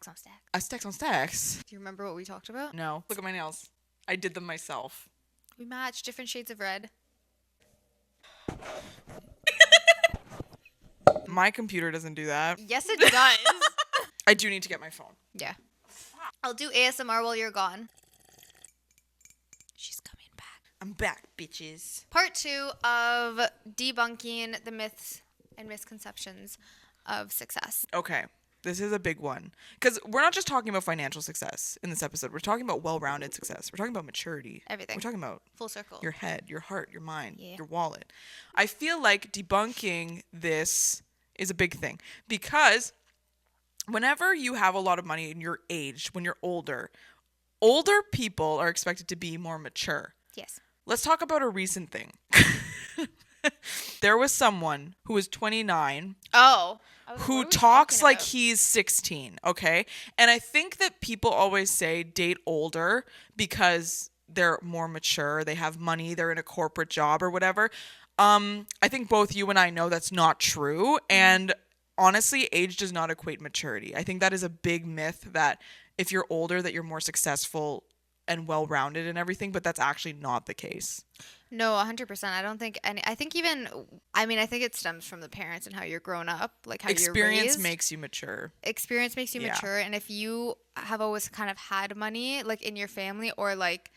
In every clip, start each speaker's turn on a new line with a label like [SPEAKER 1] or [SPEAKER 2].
[SPEAKER 1] Stacks on stacks.
[SPEAKER 2] Stacks on stacks.
[SPEAKER 1] Do you remember what we talked about?
[SPEAKER 2] No. Look at my nails. I did them myself.
[SPEAKER 1] We matched different shades of red.
[SPEAKER 2] My computer doesn't do that.
[SPEAKER 1] Yes, it does.
[SPEAKER 2] I do need to get my phone.
[SPEAKER 1] Yeah. I'll do ASMR while you're gone. She's coming back.
[SPEAKER 2] I'm back, bitches.
[SPEAKER 1] Part 2 of debunking the myths and misconceptions of success.
[SPEAKER 2] Okay. This is a big one. Because we're not just talking about financial success in this episode. We're talking about well-rounded success. We're talking about maturity.
[SPEAKER 1] Everything.
[SPEAKER 2] We're talking about
[SPEAKER 1] Full circle.
[SPEAKER 2] your head, your heart, your mind,
[SPEAKER 1] Yeah.
[SPEAKER 2] your wallet. I feel like debunking this is a big thing. Because whenever you have a lot of money and you're aged, when you're older people are expected to be more mature.
[SPEAKER 1] Yes.
[SPEAKER 2] Let's talk about a recent thing. There was someone who was 29
[SPEAKER 1] Oh.
[SPEAKER 2] who talks like he's 16, okay? And I think that people always say date older because they're more mature, they have money, they're in a corporate job or whatever. I think both you and I know that's not true. And honestly, age does not equate maturity. I think that is a big myth that if you're older that you're more successful and well-rounded and everything, but that's actually not the case.
[SPEAKER 1] No, 100%. I don't think any. I think it stems from the parents and how you're grown up, like how you're raised.
[SPEAKER 2] Experience makes you mature.
[SPEAKER 1] Experience makes you mature, and if you have always kind of had money, like in your family, or like,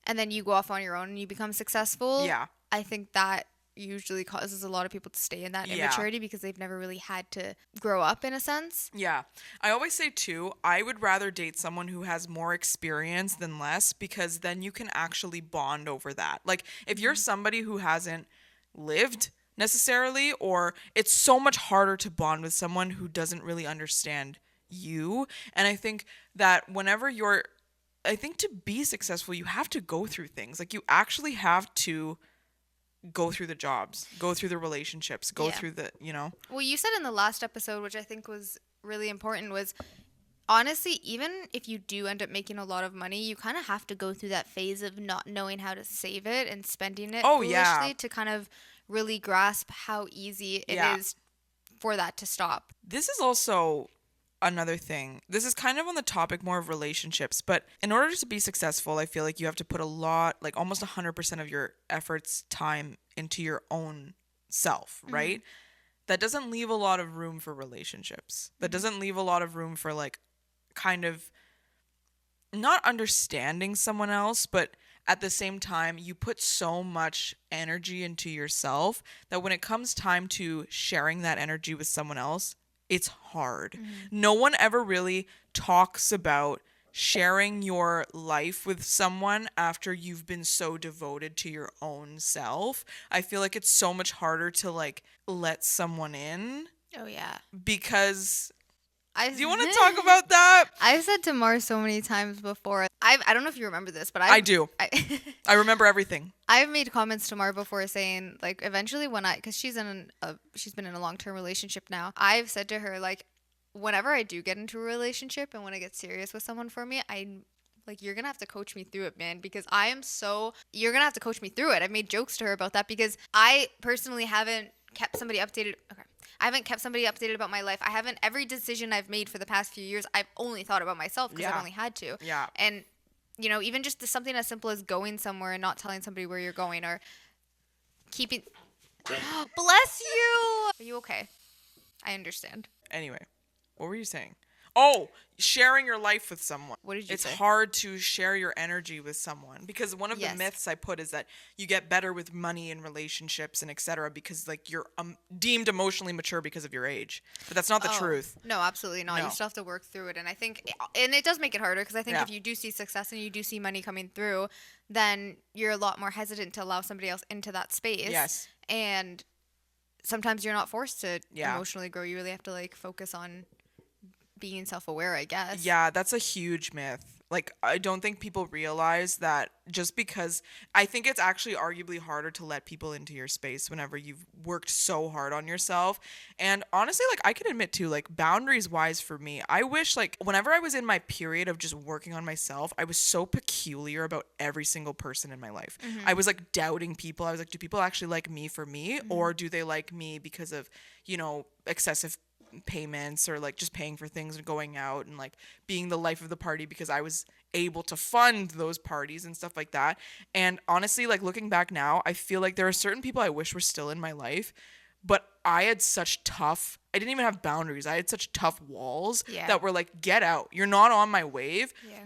[SPEAKER 1] and then you go off on your own and you become successful.
[SPEAKER 2] Yeah.
[SPEAKER 1] I think that usually causes a lot of people to stay in that immaturity because they've never really had to grow up in a sense.
[SPEAKER 2] Yeah. I always say too, I would rather date someone who has more experience than less because then you can actually bond over that. Like if you're somebody who hasn't lived necessarily, or it's so much harder to bond with someone who doesn't really understand you. And I think that I think to be successful, you have to go through things. Like you actually have to go through the jobs, go through the relationships, go through the,
[SPEAKER 1] Well, you said in the last episode, which I think was really important, was honestly, even if you do end up making a lot of money, you kind of have to go through that phase of not knowing how to save it and spending it foolishly to kind of really grasp how easy it is for that to stop.
[SPEAKER 2] This is also another thing. This is kind of on the topic more of relationships, but in order to be successful, I feel like you have to put a lot, like almost 100% of your efforts, time into your own self, right? That doesn't leave a lot of room for relationships. That doesn't leave a lot of room for like kind of not understanding someone else, but at the same time, you put so much energy into yourself that when it comes time to sharing that energy with someone else, it's hard. No one ever really talks about sharing your life with someone after you've been so devoted to your own self. I feel like it's so much harder to like let someone in.
[SPEAKER 1] Oh, yeah.
[SPEAKER 2] Because do you want to talk about that?
[SPEAKER 1] I've said to Mars so many times before. I don't know if you remember this, but
[SPEAKER 2] I do. I remember everything.
[SPEAKER 1] I've made comments to Mar before saying, like, eventually because she's been in a long-term relationship now. I've said to her, like, whenever I do get into a relationship and when I get serious with someone for me, you're going to have to coach me through it, man, because you're going to have to coach me through it. I've made jokes to her about that because I personally haven't kept somebody updated. Okay. I haven't kept somebody updated about my life. Every decision I've made for the past few years, I've only thought about myself because I've only had to.
[SPEAKER 2] Yeah.
[SPEAKER 1] And, even just something as simple as going somewhere and not telling somebody where you're going or keeping... Bless you! Are you okay? I understand.
[SPEAKER 2] Anyway, what were you saying? Oh, sharing your life with someone.
[SPEAKER 1] What did you say?
[SPEAKER 2] It's hard to share your energy with someone because one of the myths I put is that you get better with money and relationships and etc. because like you're deemed emotionally mature because of your age. But that's not the truth.
[SPEAKER 1] No, absolutely not. No. You still have to work through it. And I think, and it does make it harder because I think if you do see success and you do see money coming through, then you're a lot more hesitant to allow somebody else into that space.
[SPEAKER 2] Yes.
[SPEAKER 1] And sometimes you're not forced to emotionally grow. You really have to like focus on being self-aware, I guess. Yeah,
[SPEAKER 2] that's a huge myth. Like, I don't think people realize that just because I think it's actually arguably harder to let people into your space whenever you've worked so hard on yourself. And honestly, like, I can admit too, like, boundaries wise for me, I wish, like, whenever I was in my period of just working on myself, I was so peculiar about every single person in my life. I was like doubting people. I was like, do people actually like me for me? Or do they like me because of, excessive payments or like just paying for things and going out and like being the life of the party because I was able to fund those parties and stuff like that. And honestly, like looking back now, I feel like there are certain people I wish were still in my life, but I had such tough, I didn't even have boundaries. I had such tough walls
[SPEAKER 1] Yeah.
[SPEAKER 2] that were like, get out. You're not on my wave.
[SPEAKER 1] Yeah.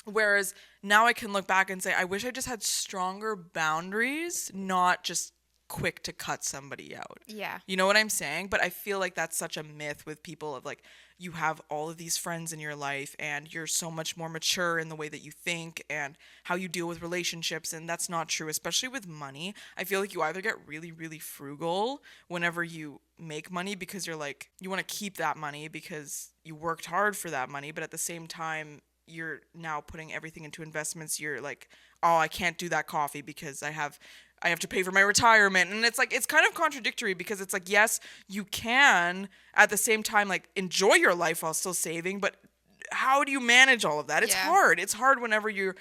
[SPEAKER 2] Whereas now I can look back and say, I wish I just had stronger boundaries, not just quick to cut somebody out.
[SPEAKER 1] Yeah.
[SPEAKER 2] You know what I'm saying? But I feel like that's such a myth with people of like, you have all of these friends in your life and you're so much more mature in the way that you think and how you deal with relationships. And that's not true, especially with money. I feel like you either get really, really frugal whenever you make money because you're like, you want to keep that money because you worked hard for that money. But at the same time, you're now putting everything into investments. You're like, oh, I can't do that coffee because I have to pay for my retirement. And it's like, it's kind of contradictory because it's like, yes, you can at the same time, like enjoy your life while still saving, but how do you manage all of that? It's hard. It's hard whenever you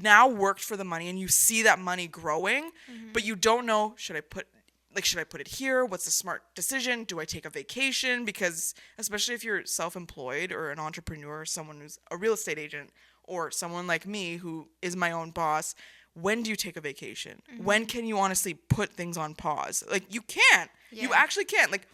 [SPEAKER 2] now worked for the money and you see that money growing, but you don't know, should I put it here? What's the smart decision? Do I take a vacation? Because especially if you're self-employed or an entrepreneur, or someone who's a real estate agent or someone like me who is my own boss, when do you take a vacation? When can you honestly put things on pause? Like you can't.
[SPEAKER 1] Yeah.
[SPEAKER 2] You actually can't. Like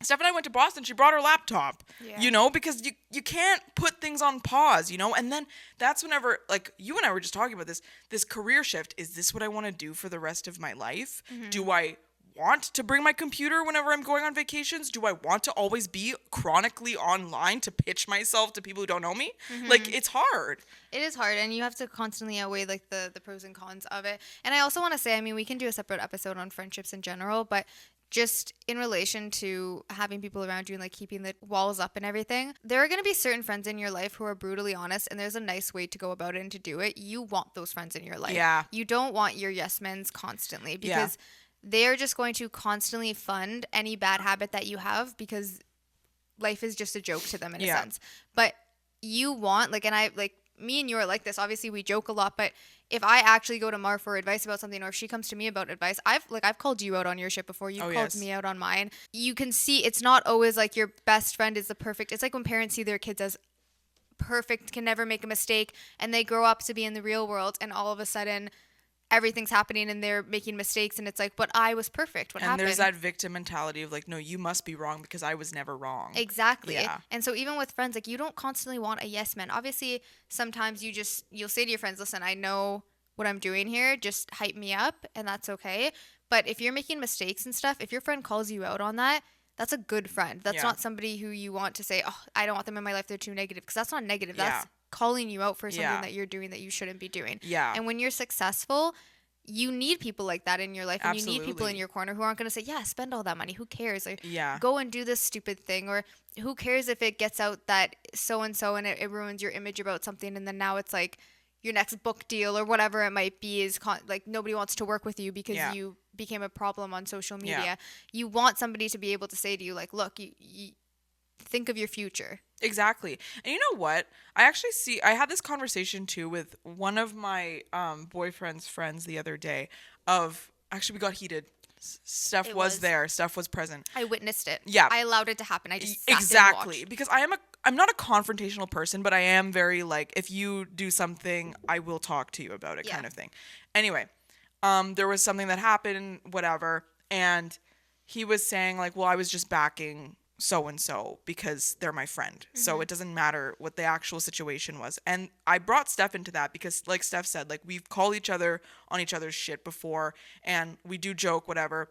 [SPEAKER 2] Steph and I went to Boston. She brought her laptop,
[SPEAKER 1] Yeah.
[SPEAKER 2] because you can't put things on pause, And then that's whenever, like, you and I were just talking about this career shift. Is this what I want to do for the rest of my life? Do I want to bring my computer whenever I'm going on vacations? Do I want to always be chronically online to pitch myself to people who don't know me? Like, it's hard.
[SPEAKER 1] It is hard, and you have to constantly outweigh like the pros and cons of it. And I also want to say, I mean, we can do a separate episode on friendships in general, but just in relation to having people around you and like keeping the walls up and everything, there are going to be certain friends in your life who are brutally honest, and there's a nice way to go about it and to do it. You want those friends in your life.
[SPEAKER 2] Yeah.
[SPEAKER 1] You don't want your yes men's constantly, because they're just going to constantly fund any bad habit that you have, because life is just a joke to them in a sense. But you want, like, and I, like, me and you are like this. Obviously, we joke a lot, but if I actually go to Mar for advice about something, or if she comes to me about advice, I've called you out on your shit before. You've called me out on mine. You can see it's not always like your best friend is the perfect. It's like when parents see their kids as perfect, can never make a mistake, and they grow up to be in the real world, and all of a sudden everything's happening and they're making mistakes, and it's like, but I was perfect. What happened?
[SPEAKER 2] And there's that victim mentality of like, no, you must be wrong because I was never wrong.
[SPEAKER 1] Exactly.
[SPEAKER 2] Yeah.
[SPEAKER 1] And so even with friends, like, you don't constantly want a yes man. Obviously, sometimes you'll say to your friends, listen, I know what I'm doing here, just hype me up, and that's okay. But if you're making mistakes and stuff, if your friend calls you out on that, that's a good friend. That's not somebody who you want to say, oh, I don't want them in my life, they're too negative, because that's not negative. That's calling you out for something that you're doing that you shouldn't be doing.
[SPEAKER 2] Yeah.
[SPEAKER 1] And when you're successful, you need people like that in your life, and
[SPEAKER 2] Absolutely.
[SPEAKER 1] you need people in your corner who aren't going to say, yeah, spend all that money. Who cares? Like,
[SPEAKER 2] Yeah.
[SPEAKER 1] go and do this stupid thing. Or who cares if it gets out that so-and-so and it ruins your image about something, and then now it's like your next book deal or whatever it might be is like nobody wants to work with you because you became a problem on social media.
[SPEAKER 2] Yeah.
[SPEAKER 1] You want somebody to be able to say to you, like, look, you think of your future.
[SPEAKER 2] Exactly. And you know what? I had this conversation too with one of my boyfriend's friends the other day we got heated. Steph was there. Steph was present.
[SPEAKER 1] I witnessed it.
[SPEAKER 2] Yeah.
[SPEAKER 1] I allowed it to happen. I just sat
[SPEAKER 2] exactly.
[SPEAKER 1] and watched.
[SPEAKER 2] Because I'm not a confrontational person, but I am very like, if you do something, I will talk to you about it kind of thing. Anyway, there was something that happened, whatever, and he was saying like, well, I was just backing so-and-so because they're my friend. So it doesn't matter what the actual situation was. And I brought Steph into that because, like Steph said, like, we've called each other on each other's shit before, and we do joke, whatever,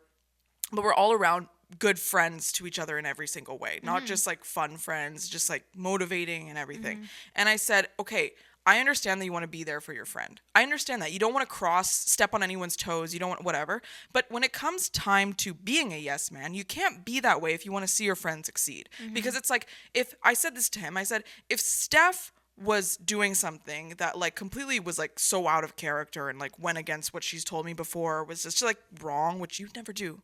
[SPEAKER 2] but we're all around good friends to each other in every single way. Not just like fun friends, just like motivating and everything. And I said, okay, I understand that you want to be there for your friend. I understand that. You don't want to step on anyone's toes. You don't want whatever. But when it comes time to being a yes man, you can't be that way if you want to see your friend succeed. Because it's like, if I said this to him, I said, if Steph was doing something that like completely was like so out of character and like went against what she's told me before, was just like wrong, which you'd never do.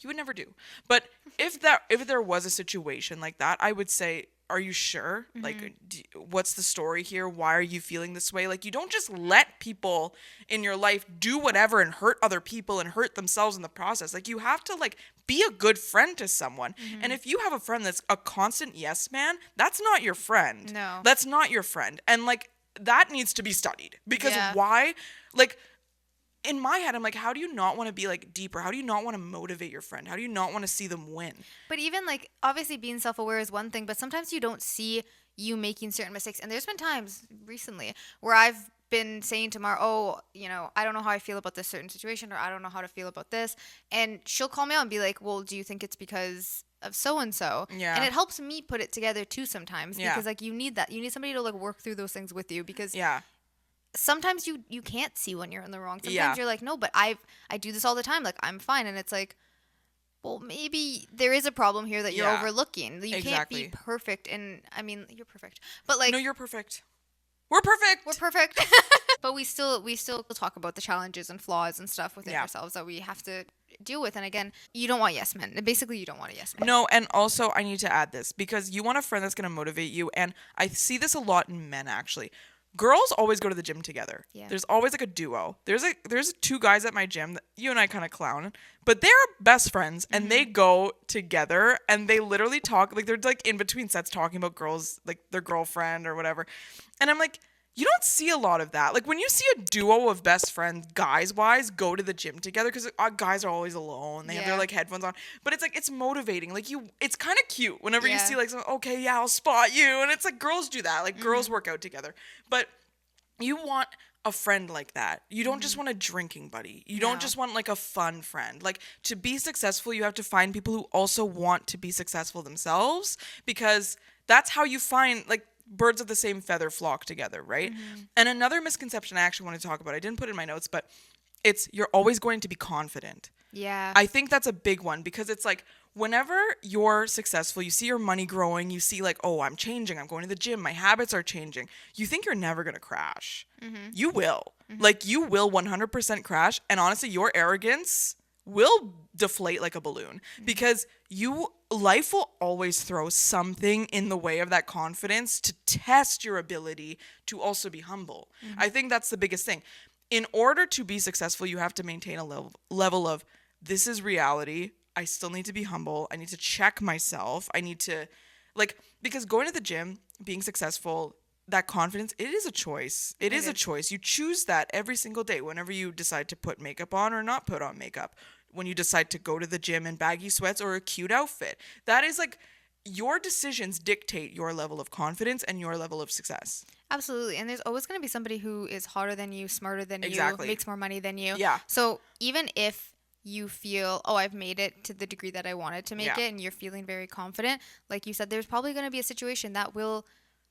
[SPEAKER 2] You would never do. But if there was a situation like that, I would say, are you sure? Like, what's the story here? Why are you feeling this way? Like, you don't just let people in your life do whatever and hurt other people and hurt themselves in the process. Like, you have to, like, be a good friend to someone. And if you have a friend that's a constant yes man, that's not your friend.
[SPEAKER 1] No.
[SPEAKER 2] That's not your friend. And, like, that needs to be studied. Because
[SPEAKER 1] Yeah.
[SPEAKER 2] why? Like, in my head, I'm like, how do you not want to be like deeper? How do you not want to motivate your friend? How do you not want to see them win?
[SPEAKER 1] But even like obviously being self-aware is one thing, but sometimes you don't see you making certain mistakes. And there's been times recently where I've been saying to Mar, oh, you know, I don't know how I feel about this certain situation, or I don't know how to feel about this. And she'll call me out and be like, well, do you think it's because of so and so?
[SPEAKER 2] Yeah.
[SPEAKER 1] And it helps me put it together too sometimes,
[SPEAKER 2] Yeah.
[SPEAKER 1] because like you need that. You need somebody to like work through those things with you, because
[SPEAKER 2] Yeah.
[SPEAKER 1] sometimes you can't see when you're in the wrong. Sometimes
[SPEAKER 2] Yeah.
[SPEAKER 1] you're like, no, but I do this all the time. Like, I'm fine. And it's like, well, maybe there is a problem here that you're
[SPEAKER 2] Yeah.
[SPEAKER 1] overlooking. You can't be
[SPEAKER 2] Exactly.
[SPEAKER 1] perfect. And I mean, you're perfect, but like,
[SPEAKER 2] No, you're perfect. We're perfect.
[SPEAKER 1] we're perfect. But we still talk about the challenges and flaws and stuff within
[SPEAKER 2] Yeah.
[SPEAKER 1] ourselves that we have to deal with. And again, you don't want yes men. Basically, you don't want a yes man.
[SPEAKER 2] No, and also I need to add this because you want a friend that's going to motivate you, and I see this a lot in men actually. Girls always go to the gym together.
[SPEAKER 1] Yeah.
[SPEAKER 2] There's always like a duo. There's two guys at my gym that you and I kind of clown, but they're best friends and they go together and they literally talk like they're like in between sets talking about girls, like their girlfriend or whatever. And I'm like, you don't see a lot of that. Like when you see a duo of best friends, guys wise, go to the gym together, because guys are always alone. They have their
[SPEAKER 1] Yeah.
[SPEAKER 2] like headphones on, but it's like it's motivating. Like it's kind of cute whenever you
[SPEAKER 1] Yeah.
[SPEAKER 2] see like okay, yeah, I'll spot you, and it's like girls do that. Like girls work out together, but you want a friend like that. You don't just want a drinking buddy. You
[SPEAKER 1] No.
[SPEAKER 2] don't just want like a fun friend. Like to be successful, you have to find people who also want to be successful themselves, because that's how you find like birds of the same feather flock together, right? And another misconception I actually want to talk about, I didn't put it in my notes, but it's you're always going to be confident.
[SPEAKER 1] Yeah.
[SPEAKER 2] I think that's a big one, because it's like whenever you're successful, you see your money growing, you see like, oh, I'm changing, I'm going to the gym, my habits are changing. You think you're never going to crash. You will. Like you will 100% crash, and honestly, your arrogance will deflate like a balloon, because life will always throw something in the way of that confidence to test your ability to also be humble. I think that's the biggest thing. In order to be successful, you have to maintain a level of, this is reality. I still need to be humble. I need to check myself. I need to, like, because going to the gym, being successful, that confidence, it is a choice. It is a choice. You choose that every single day whenever you decide to put makeup on or not put on makeup. When you decide to go to the gym in baggy sweats or a cute outfit. That is like, your decisions dictate your level of confidence and your level of success.
[SPEAKER 1] Absolutely. And there's always going to be somebody who is hotter than you, smarter than
[SPEAKER 2] Exactly.
[SPEAKER 1] you, makes more money than you.
[SPEAKER 2] Yeah.
[SPEAKER 1] So even if you feel, oh, I've made it to the degree that I wanted to make
[SPEAKER 2] Yeah.
[SPEAKER 1] it, and you're feeling very confident, like you said, there's probably going to be a situation that will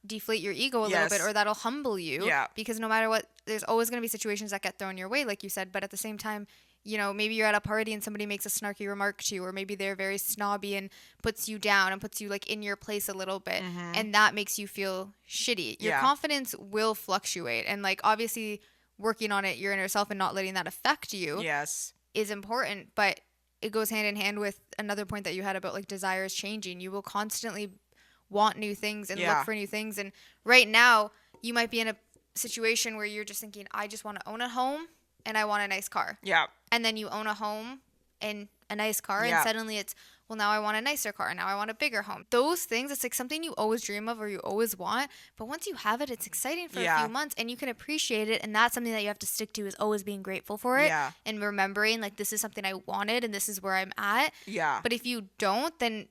[SPEAKER 1] deflate your ego a little
[SPEAKER 2] Yes.
[SPEAKER 1] bit, or that'll humble you.
[SPEAKER 2] Yeah.
[SPEAKER 1] Because no matter what, there's always going to be situations that get thrown your way, like you said. But at the same time, you know, maybe you're at a party and somebody makes a snarky remark to you, or maybe they're very snobby and puts you down and puts you like in your place a little bit, and that makes you feel shitty. Your
[SPEAKER 2] Yeah.
[SPEAKER 1] confidence will fluctuate, and like obviously working on it your inner self and not letting that affect you
[SPEAKER 2] Yes.
[SPEAKER 1] is important, but it goes hand in hand with another point that you had about like desires changing. You will constantly want new things and
[SPEAKER 2] Yeah.
[SPEAKER 1] look for new things, and right now you might be in a situation where you're just thinking, I just want to own a home and I want a nice car.
[SPEAKER 2] Yeah.
[SPEAKER 1] And then you own a home and a nice car,
[SPEAKER 2] Yeah.
[SPEAKER 1] and suddenly it's, well, now I want a nicer car, now I want a bigger home. Those things, it's like something you always dream of or you always want, but once you have it, it's exciting for a
[SPEAKER 2] Yeah.
[SPEAKER 1] few months and you can appreciate it, and that's something that you have to stick to, is always being grateful for it
[SPEAKER 2] Yeah.
[SPEAKER 1] and remembering like, this is something I wanted and this is where I'm at.
[SPEAKER 2] Yeah.
[SPEAKER 1] But if you don't, then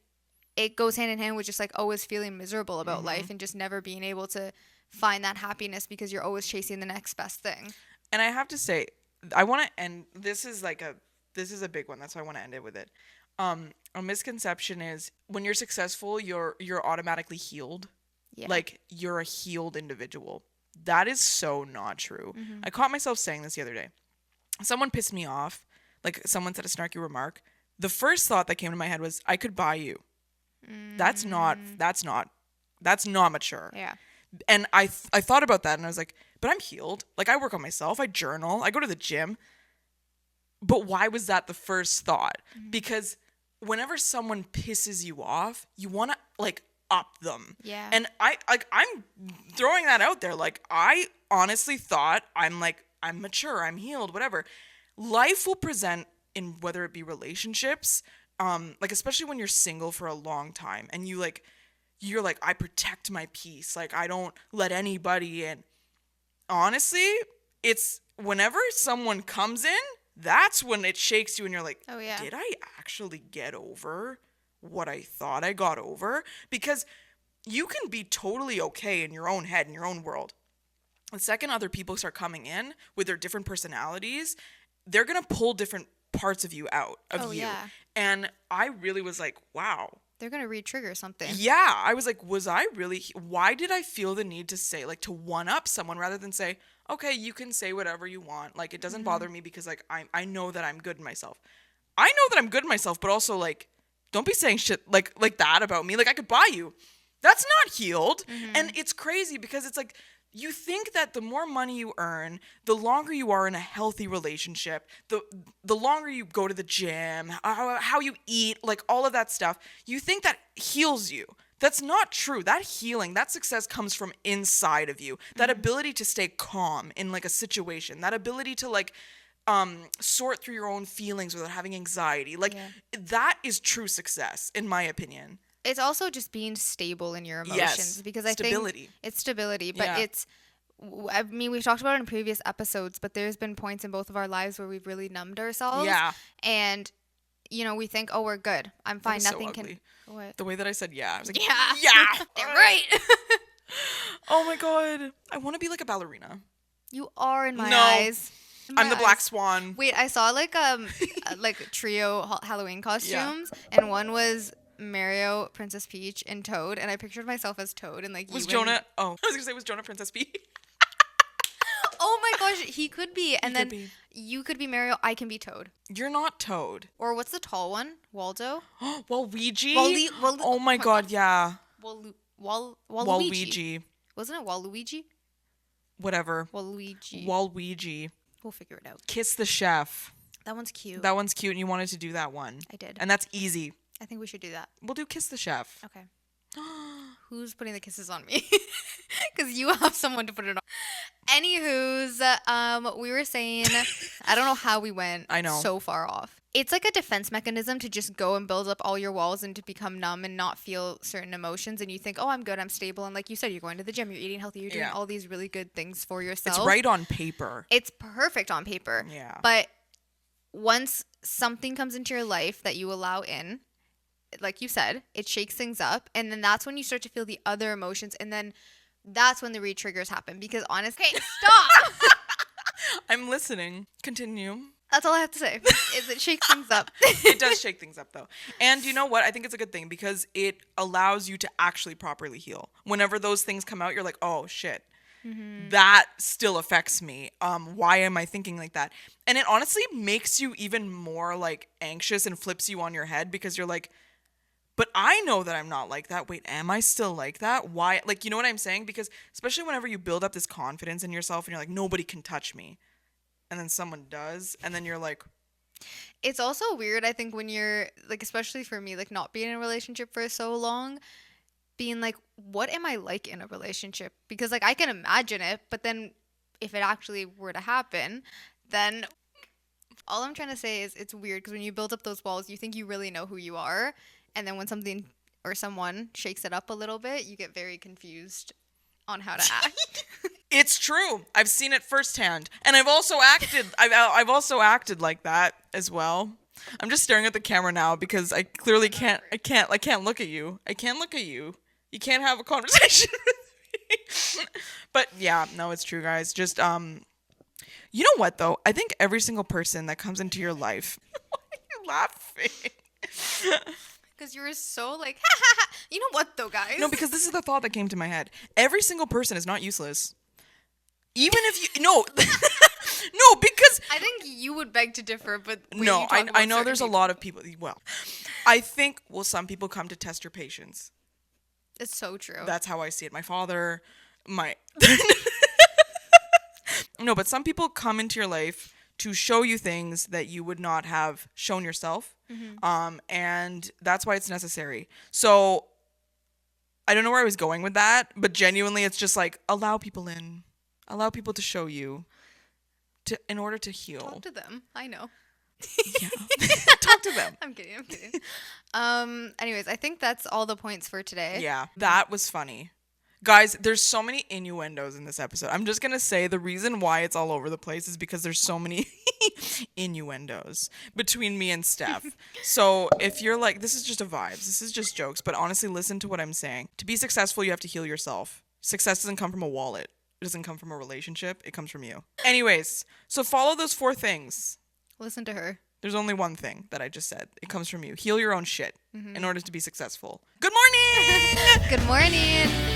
[SPEAKER 1] it goes hand in hand with just like always feeling miserable about life and just never being able to find that happiness because you're always chasing the next best thing.
[SPEAKER 2] And I have to say, I want to end, this is a big one. That's why I want to end it with it. A misconception is when you're successful, you're automatically healed.
[SPEAKER 1] Yeah.
[SPEAKER 2] Like you're a healed individual. That is so not true. I caught myself saying this the other day. Someone pissed me off. Like someone said a snarky remark. The first thought that came to my head was, I could buy you. That's not mature.
[SPEAKER 1] Yeah.
[SPEAKER 2] And I thought about that and I was like, but I'm healed. Like I work on myself. I journal. I go to the gym. But why was that the first thought? Because whenever someone pisses you off, you want to like up them.
[SPEAKER 1] Yeah.
[SPEAKER 2] And I'm throwing that out there. Like, I honestly thought I'm mature, I'm healed, whatever. Life will present, in whether it be relationships, like especially when you're single for a long time and you're like, I protect my peace. Like, I don't let anybody in. Honestly, it's whenever someone comes in, that's when it shakes you and you're like,
[SPEAKER 1] Oh, yeah.
[SPEAKER 2] did I actually get over what I thought I got over? Because you can be totally okay in your own head, in your own world. The second other people start coming in with their different personalities, they're going to pull different parts of you out of
[SPEAKER 1] Oh,
[SPEAKER 2] you.
[SPEAKER 1] yeah.
[SPEAKER 2] And I really was like, wow.
[SPEAKER 1] They're going to re-trigger something.
[SPEAKER 2] Yeah, I was like, why did I feel the need to say, like, to one up someone rather than say, okay, you can say whatever you want. Like, it doesn't bother me because, like, I know that I'm good in myself. I know that I'm good in myself, but also, like, don't be saying shit like that about me. Like, I could buy you. That's not healed. And it's crazy because it's like, you think that the more money you earn, the longer you are in a healthy relationship, the longer you go to the gym, how you eat, like all of that stuff, you think that heals you. That's not true. That healing, that success comes from inside of you. That ability to stay calm in like a situation, that ability to like sort through your own feelings without having anxiety. Like that is true success, in my opinion.
[SPEAKER 1] It's also just being stable in your emotions.
[SPEAKER 2] Yes,
[SPEAKER 1] because I
[SPEAKER 2] stability.
[SPEAKER 1] think it's stability, but
[SPEAKER 2] Yeah.
[SPEAKER 1] I mean, we've talked about it in previous episodes, but there's been points in both of our lives where we've really numbed ourselves.
[SPEAKER 2] Yeah.
[SPEAKER 1] And, you know, we think, oh, we're good. I'm fine.
[SPEAKER 2] was
[SPEAKER 1] Nothing
[SPEAKER 2] so
[SPEAKER 1] can.
[SPEAKER 2] ugly.
[SPEAKER 1] What?
[SPEAKER 2] The way that I said yeah, I was like,
[SPEAKER 1] Yeah.
[SPEAKER 2] yeah,
[SPEAKER 1] They're right.
[SPEAKER 2] Oh my god, I want to be like a ballerina.
[SPEAKER 1] You are in my
[SPEAKER 2] No.
[SPEAKER 1] eyes. In
[SPEAKER 2] I'm
[SPEAKER 1] my
[SPEAKER 2] the Black
[SPEAKER 1] eyes.
[SPEAKER 2] Swan.
[SPEAKER 1] Wait, I saw like like trio Halloween costumes, and one was Mario, Princess Peach, and Toad, and I pictured myself as Toad, and like
[SPEAKER 2] Was
[SPEAKER 1] you
[SPEAKER 2] Jonah? Oh, I was gonna say, was Jonah Princess Peach?
[SPEAKER 1] Oh my gosh, he could be, and then
[SPEAKER 2] could be.
[SPEAKER 1] you could be Mario. I can be Toad,
[SPEAKER 2] You're not Toad.
[SPEAKER 1] or what's the tall one? Waldo.
[SPEAKER 2] Waluigi.
[SPEAKER 1] Wally-
[SPEAKER 2] Oh my god, yeah.
[SPEAKER 1] Waluigi.
[SPEAKER 2] Waluigi.
[SPEAKER 1] Wasn't it Waluigi?
[SPEAKER 2] Whatever.
[SPEAKER 1] Waluigi.
[SPEAKER 2] Waluigi.
[SPEAKER 1] We'll figure it out.
[SPEAKER 2] Kiss the Chef.
[SPEAKER 1] That one's cute.
[SPEAKER 2] That one's cute, and you wanted to do that one.
[SPEAKER 1] I did.
[SPEAKER 2] And that's easy.
[SPEAKER 1] I think we should do that.
[SPEAKER 2] We'll do Kiss the Chef.
[SPEAKER 1] Okay. Who's putting the kisses on me? Because you have someone to put it on. Anywho's, we were saying, I don't know how we went
[SPEAKER 2] I know.
[SPEAKER 1] so far off. It's like a defense mechanism to just go and build up all your walls and to become numb and not feel certain emotions. And you think, oh, I'm good, I'm stable. And like you said, you're going to the gym, you're eating healthy, you're doing
[SPEAKER 2] Yeah.
[SPEAKER 1] all these really good things for yourself.
[SPEAKER 2] It's right on paper.
[SPEAKER 1] It's perfect on paper.
[SPEAKER 2] Yeah.
[SPEAKER 1] But once something comes into your life that you allow in, like you said, it shakes things up. And then that's when you start to feel the other emotions. And then that's when the re-triggers happen. Because honestly, hey, stop!
[SPEAKER 2] I'm listening. Continue.
[SPEAKER 1] That's all I have to say, is it shakes things up.
[SPEAKER 2] It does shake things up, though. And you know what? I think it's a good thing because it allows you to actually properly heal. Whenever those things come out, you're like, oh, shit. That still affects me. Why am I thinking like that? And it honestly makes you even more like anxious and flips you on your head because you're like, but I know that I'm not like that. Wait, am I still like that? Why? Like, you know what I'm saying? Because especially whenever you build up this confidence in yourself and you're like, nobody can touch me. And then someone does. And then you're like,
[SPEAKER 1] It's also weird, I think, when you're, like, especially for me, like, not being in a relationship for so long, being like, what am I like in a relationship? Because, like, I can imagine it, but then if it actually were to happen, then all I'm trying to say is it's weird because when you build up those walls, you think you really know who you are. And then when something or someone shakes it up a little bit, you get very confused on how to act.
[SPEAKER 2] it's true. I've seen it firsthand. And I've also acted I've also acted like that as well. I'm just staring at the camera now because I clearly can't look at you. I can't look at you. You can't have a conversation with me. But yeah, no, it's true, guys. Just you know what though? I think every single person that comes into your life. Why are you laughing?
[SPEAKER 1] Because you were so like, ha ha ha. You know what though, guys?
[SPEAKER 2] No, because this is the thought that came to my head. Every single person is not useless. Even if you no, no, because
[SPEAKER 1] I think you would beg to differ, but when
[SPEAKER 2] no,
[SPEAKER 1] you talk
[SPEAKER 2] I
[SPEAKER 1] about
[SPEAKER 2] know
[SPEAKER 1] certain
[SPEAKER 2] there's a
[SPEAKER 1] people,
[SPEAKER 2] lot of people. Well, I think some people come to test your patience.
[SPEAKER 1] It's so true.
[SPEAKER 2] That's how I see it. My father, my no, but some people come into your life to show you things that you would not have shown yourself. And that's why it's necessary. So I don't know where I was going with that, but genuinely it's just like allow people in. Allow people to show you in order to heal.
[SPEAKER 1] Talk to them. I know.
[SPEAKER 2] Yeah. Talk to them.
[SPEAKER 1] I'm kidding. Anyways, I think that's all the points for today.
[SPEAKER 2] Yeah, that was funny. Guys, there's so many innuendos in this episode. I'm just going to say the reason why it's all over the place is because there's so many innuendos between me and Steph. So if you're like, this is just a vibes, this is just jokes, but honestly, listen to what I'm saying. To be successful, you have to heal yourself. Success doesn't come from a wallet. It doesn't come from a relationship. It comes from you. Anyways, so follow those 4 things.
[SPEAKER 1] Listen to her.
[SPEAKER 2] There's only one thing that I just said. It comes from you. Heal your own shit in order to be successful. Good morning!
[SPEAKER 1] Good morning.